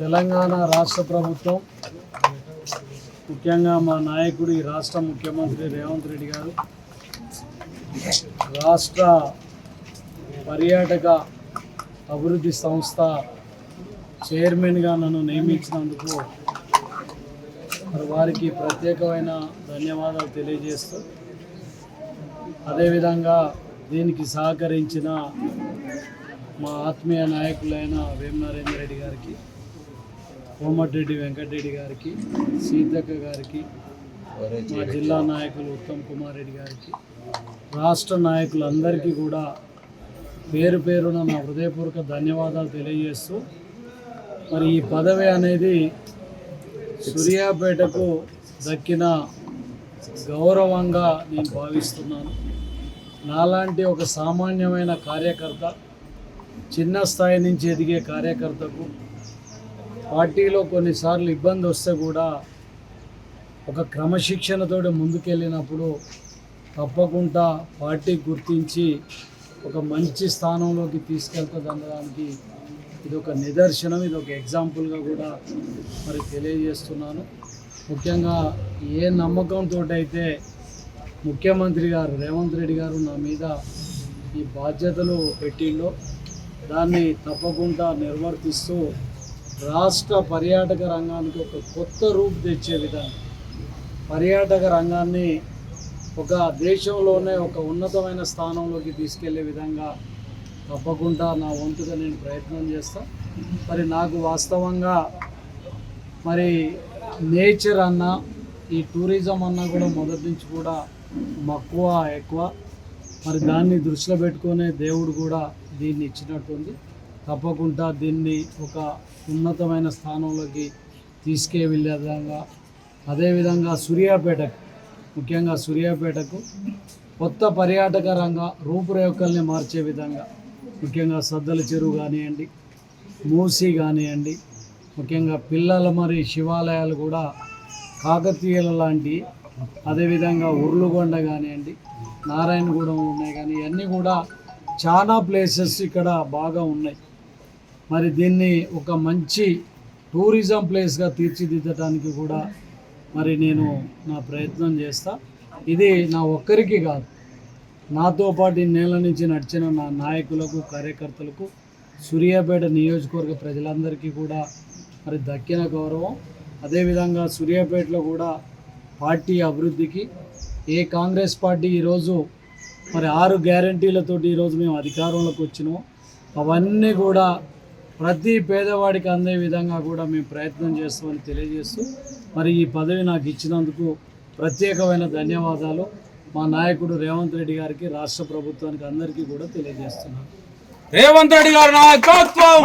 తెలంగాణ రాష్ట్ర ప్రభుత్వం ముఖ్యంగా మా నాయకుడు ఈ రాష్ట్ర ముఖ్యమంత్రి రేవంత్ రెడ్డి గారు రాష్ట్ర పర్యాటక అభివృద్ధి సంస్థ చైర్మన్గా నన్ను నియమించినందుకు మరి వారికి ప్రత్యేకమైన ధన్యవాదాలు తెలియజేస్తూ అదేవిధంగా దీనికి సహకరించిన మా ఆత్మీయ నాయకులైన వేం నరేందర్ రెడ్డి గారికి, కోమటిరెడ్డి వెంకటరెడ్డి గారికి, సీతక్క గారికి, మా జిల్లా నాయకులు ఉత్తమ్ కుమార్ రెడ్డి గారికి, రాష్ట్ర నాయకులందరికీ కూడా పేరు పేరున నా హృదయపూర్వక ధన్యవాదాలు తెలియజేస్తూ మరి ఈ పదవి అనేది సూర్యాపేటకు దక్కిన గౌరవంగా నేను భావిస్తున్నాను. నాలాంటి ఒక సామాన్యమైన కార్యకర్త, చిన్న స్థాయి నుంచి ఎదిగే కార్యకర్తకు పార్టీలో కొన్నిసార్లు ఇబ్బంది వస్తే కూడా ఒక క్రమశిక్షణతో ముందుకెళ్ళినప్పుడు తప్పకుండా పార్టీ గుర్తించి ఒక మంచి స్థానంలోకి తీసుకెళ్తుందనడానికి ఇది ఒక నిదర్శనం, ఇది ఒక ఎగ్జాంపుల్గా కూడా మరి తెలియజేస్తున్నాను. ముఖ్యంగా ఏ నమ్మకంతో అయితే ముఖ్యమంత్రి గారు రేవంత్ రెడ్డి గారు నా మీద ఈ బాధ్యతలు పెట్టిండో దాన్ని తప్పకుండా నిర్వర్తిస్తూ రాష్ట్ర పర్యాటక రంగానికి ఒక కొత్త రూపు తెచ్చే విధంగా, పర్యాటక రంగాన్ని ఒక దేశంలోనే ఒక ఉన్నతమైన స్థానంలోకి తీసుకెళ్లే విధంగా తప్పకుండా నా వంతుగా నేను ప్రయత్నం చేస్తాను. మరి నాకు వాస్తవంగా మరి నేచర్ అన్న ఈ టూరిజం అన్న కూడా మొదటి నుంచి కూడా మక్కువ ఎక్కువ. మరి దాన్ని దృష్టిలో పెట్టుకునే దేవుడు కూడా దీన్ని ఇచ్చినట్టుంది. తప్పకుండా దీన్ని ఒక ఉన్నతమైన స్థానంలోకి తీసుకెళ్ళే విధంగా, అదేవిధంగా సూర్యాపేటకు, ముఖ్యంగా సూర్యాపేటకు కొత్త పర్యాటక రంగ రూపురేఖల్ని మార్చే విధంగా, ముఖ్యంగా సద్దల చెరువు కానివ్వండి, మూసి కానివ్వండి, ముఖ్యంగా పిల్లల మరి శివాలయాలు కూడా కాకతీయుల లాంటి, అదేవిధంగా ఉర్లుగొండ కానివ్వండి, నారాయణగూడెం ఉన్నాయి, కానీ ఇవన్నీ కూడా చాలా ప్లేసెస్ ఇక్కడ బాగా ఉన్నాయి. మరి దీన్ని ఒక మంచి టూరిజం ప్లేస్గా తీర్చిదిద్దడానికి కూడా మరి నేను నా ప్రయత్నం చేస్తా. ఇది నా ఒక్కరికి కాదు, నాతో పాటు ఇన్నేళ్ల నుంచి నడిచిన నా నాయకులకు, కార్యకర్తలకు, సూర్యాపేట నియోజకవర్గ ప్రజలందరికీ కూడా మరి దక్కిన గౌరవం. అదేవిధంగా సూర్యాపేటలో కూడా పార్టీ అభివృద్ధికి ఏ కాంగ్రెస్ పార్టీ ఈరోజు మరి 6 గ్యారంటీలతోటి ఈరోజు మేము అధికారంలోకి వచ్చినామో అవన్నీ కూడా ప్రతి పేదవాడికి అందే విధంగా కూడా మేము ప్రయత్నం చేస్తామని తెలియజేస్తూ మరి ఈ పదవి నాకు ఇచ్చినందుకు ప్రత్యేకమైన ధన్యవాదాలు మా నాయకుడు రేవంత్ రెడ్డి గారికి, రాష్ట్ర ప్రభుత్వానికి అందరికీ కూడా తెలియజేస్తున్నాను. రేవంత్ రెడ్డి గారి నాయకత్వం.